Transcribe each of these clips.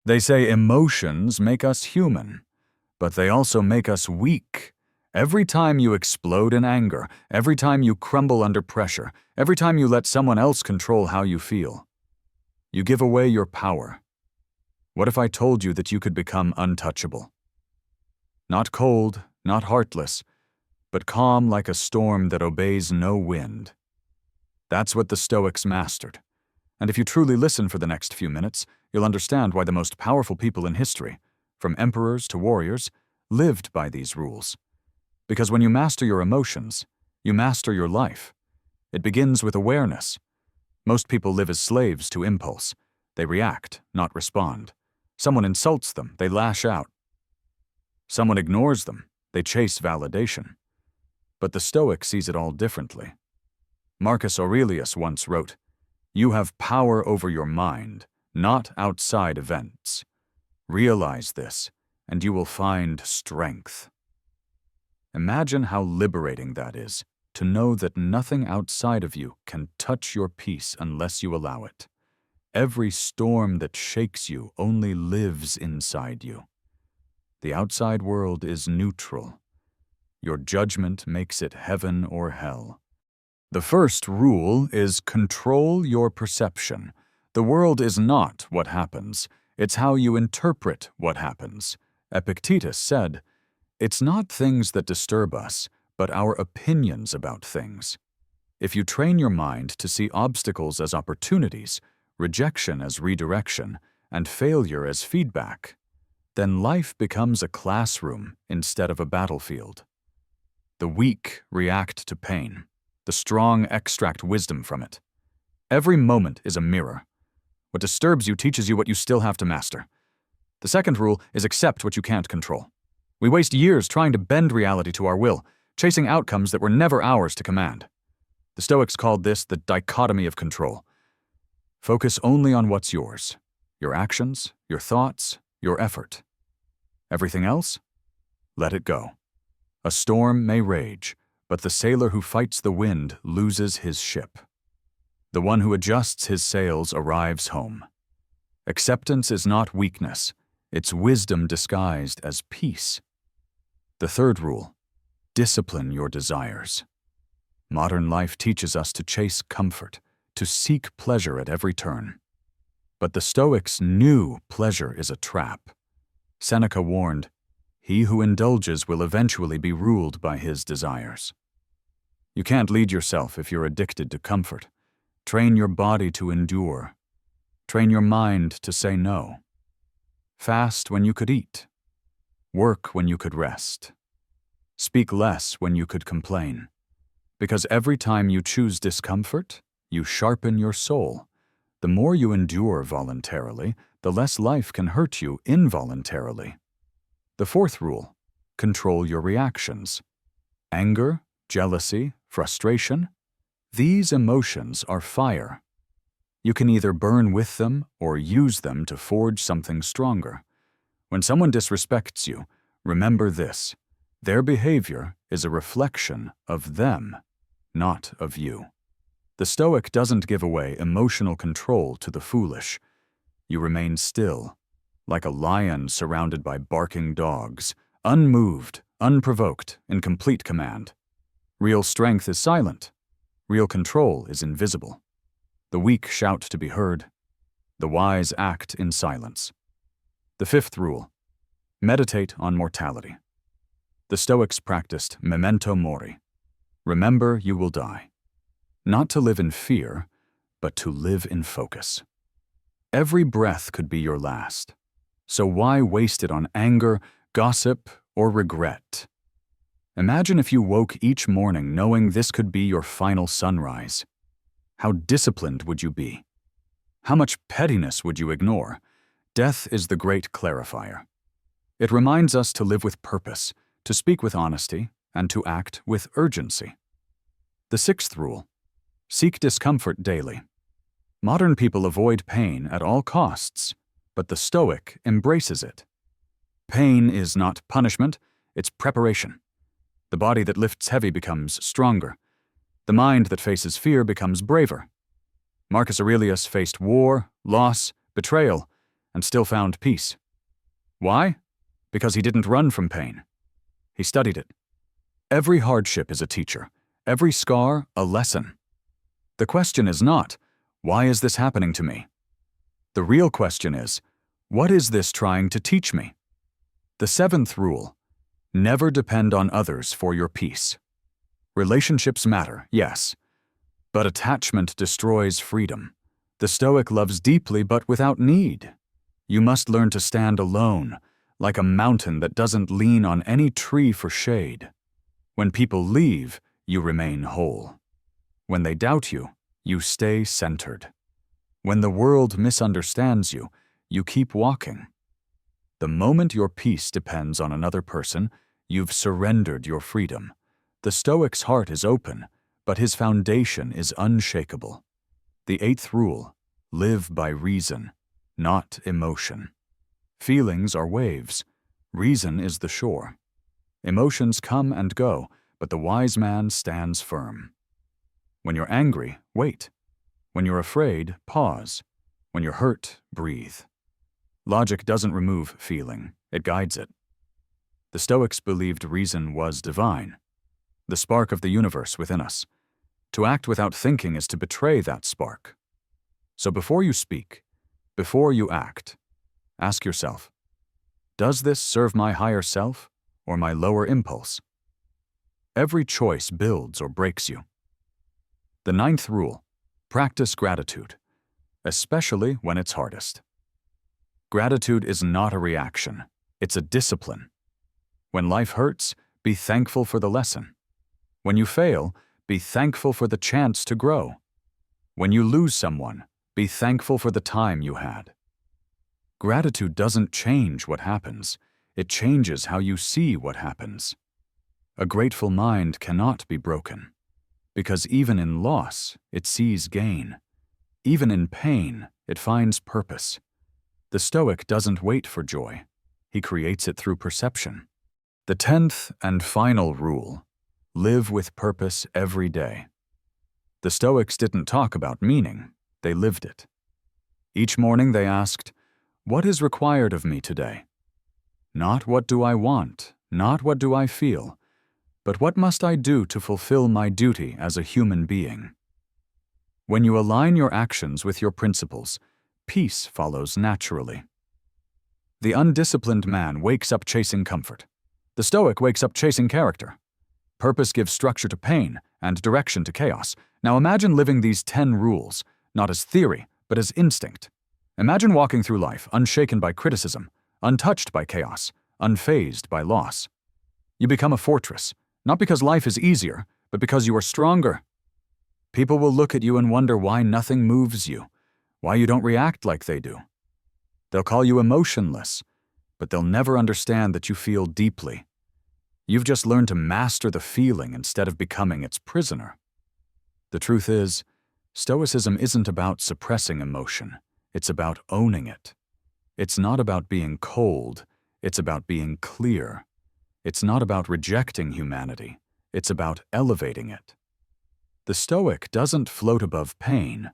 They say emotions make us human, but they also make us weak. Every time you explode in anger, every time you crumble under pressure, every time you let someone else control how you feel, you give away your power. What if I told you that you could become untouchable? Not cold, not heartless, but calm like a storm that obeys no wind. That's what the Stoics mastered. And if you truly listen for the next few minutes, you'll understand why the most powerful people in history, from emperors to warriors, lived by these rules. Because when you master your emotions, you master your life. It begins with awareness. Most people live as slaves to impulse. They react, not respond. Someone insults them, they lash out. Someone ignores them, they chase validation. But the Stoic sees it all differently. Marcus Aurelius once wrote, "You have power over your mind, not outside events. Realize this, and you will find strength." Imagine how liberating that is, to know that nothing outside of you can touch your peace unless you allow it. Every storm that shakes you only lives inside you. The outside world is neutral. Your judgment makes it heaven or hell. The first rule is control your perception. The world is not what happens. It's how you interpret what happens. Epictetus said, "It's not things that disturb us, but our opinions about things." If you train your mind to see obstacles as opportunities, rejection as redirection, and failure as feedback, then life becomes a classroom instead of a battlefield. The weak react to pain. The strong extract wisdom from it. Every moment is a mirror. What disturbs you teaches you what you still have to master. The second rule is accept what you can't control. We waste years trying to bend reality to our will, chasing outcomes that were never ours to command. The Stoics called this the dichotomy of control. Focus only on what's yours, your actions, your thoughts, your effort. Everything else? Let it go. A storm may rage, but the sailor who fights the wind loses his ship. The one who adjusts his sails arrives home. Acceptance is not weakness, it's wisdom disguised as peace. The third rule, discipline your desires. Modern life teaches us to chase comfort, to seek pleasure at every turn. But the Stoics knew pleasure is a trap. Seneca warned, "He who indulges will eventually be ruled by his desires." You can't lead yourself if you're addicted to comfort. Train your body to endure. Train your mind to say no. Fast when you could eat. Work when you could rest. Speak less when you could complain. Because every time you choose discomfort, you sharpen your soul. The more you endure voluntarily, the less life can hurt you involuntarily. The fourth rule, control your reactions. Anger, jealousy, frustration, these emotions are fire. You can either burn with them or use them to forge something stronger. When someone disrespects you, remember this: their behavior is a reflection of them, not of you. The Stoic doesn't give away emotional control to the foolish. You remain still, like a lion surrounded by barking dogs, unmoved, unprovoked, in complete command. Real strength is silent. Real control is invisible. The weak shout to be heard. The wise act in silence. The fifth rule, meditate on mortality. The Stoics practiced memento mori. Remember you will die. Not to live in fear, but to live in focus. Every breath could be your last. So why waste it on anger, gossip, or regret? Imagine if you woke each morning knowing this could be your final sunrise. How disciplined would you be? How much pettiness would you ignore? Death is the great clarifier. It reminds us to live with purpose, to speak with honesty, and to act with urgency. The sixth rule, seek discomfort daily. Modern people avoid pain at all costs, but the Stoic embraces it. Pain is not punishment, it's preparation. The body that lifts heavy becomes stronger. The mind that faces fear becomes braver. Marcus Aurelius faced war, loss, betrayal, and still found peace. Why? Because he didn't run from pain. He studied it. Every hardship is a teacher, every scar a lesson. The question is not, why is this happening to me? The real question is, what is this trying to teach me? The seventh rule: never depend on others for your peace. Relationships matter, yes, but attachment destroys freedom. The Stoic loves deeply but without need. You must learn to stand alone, like a mountain that doesn't lean on any tree for shade. When people leave, you remain whole. When they doubt you, you stay centered. When the world misunderstands you, you keep walking. The moment your peace depends on another person, you've surrendered your freedom. The Stoic's heart is open, but his foundation is unshakable. The eighth rule: live by reason, not emotion. Feelings are waves. Reason is the shore. Emotions come and go, but the wise man stands firm. When you're angry, wait. When you're afraid, pause. When you're hurt, breathe. Logic doesn't remove feeling, it guides it. The Stoics believed reason was divine, the spark of the universe within us. To act without thinking is to betray that spark. So before you speak, before you act, ask yourself, does this serve my higher self or my lower impulse? Every choice builds or breaks you. The ninth rule: practice gratitude, especially when it's hardest. Gratitude is not a reaction, it's a discipline. When life hurts, be thankful for the lesson. When you fail, be thankful for the chance to grow. When you lose someone, be thankful for the time you had. Gratitude doesn't change what happens, it changes how you see what happens. A grateful mind cannot be broken, because even in loss, it sees gain. Even in pain, it finds purpose. The Stoic doesn't wait for joy, he creates it through perception. The 10th and final rule: live with purpose every day. The Stoics didn't talk about meaning, they lived it. Each morning they asked, what is required of me today? Not what do I want, not what do I feel, but what must I do to fulfill my duty as a human being? When you align your actions with your principles, peace follows naturally. The undisciplined man wakes up chasing comfort. The Stoic wakes up chasing character. Purpose gives structure to pain and direction to chaos. Now imagine living these 10 rules, not as theory, but as instinct. Imagine walking through life unshaken by criticism, untouched by chaos, unfazed by loss. You become a fortress, not because life is easier, but because you are stronger. People will look at you and wonder why nothing moves you, why you don't react like they do. They'll call you emotionless, but they'll never understand that you feel deeply. You've just learned to master the feeling instead of becoming its prisoner. The truth is, Stoicism isn't about suppressing emotion, it's about owning it. It's not about being cold, it's about being clear. It's not about rejecting humanity, it's about elevating it. The Stoic doesn't float above pain.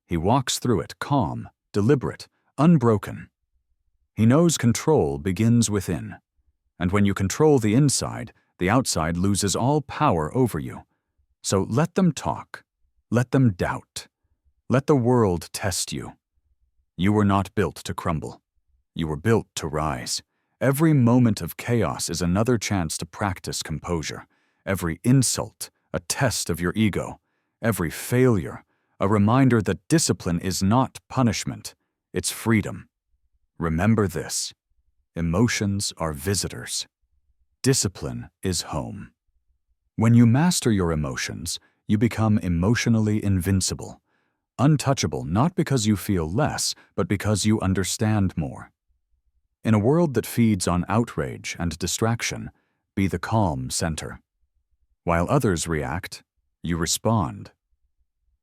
He walks through it calm, deliberate, unbroken. He knows control begins within, and when you control the inside, the outside loses all power over you. So let them talk, let them doubt, let the world test you. You were not built to crumble. You were built to rise. Every moment of chaos is another chance to practice composure. Every insult, a test of your ego. Every failure, a reminder that discipline is not punishment, it's freedom. Remember this: emotions are visitors. Discipline is home. When you master your emotions, you become emotionally invincible. Untouchable not because you feel less, but because you understand more. In a world that feeds on outrage and distraction, be the calm center. While others react, you respond.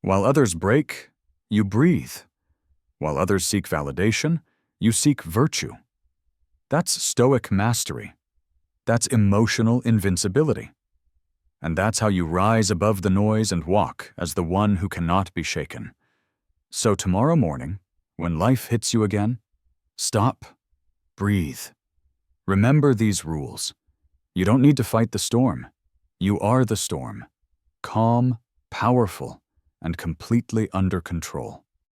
While others break, you breathe. While others seek validation, you seek virtue. That's Stoic mastery. That's emotional invincibility. And that's how you rise above the noise and walk as the one who cannot be shaken. So tomorrow morning, when life hits you again, Stop. Breathe. Remember these rules. You don't need to fight the storm. You are the storm. Calm, powerful, and completely under control.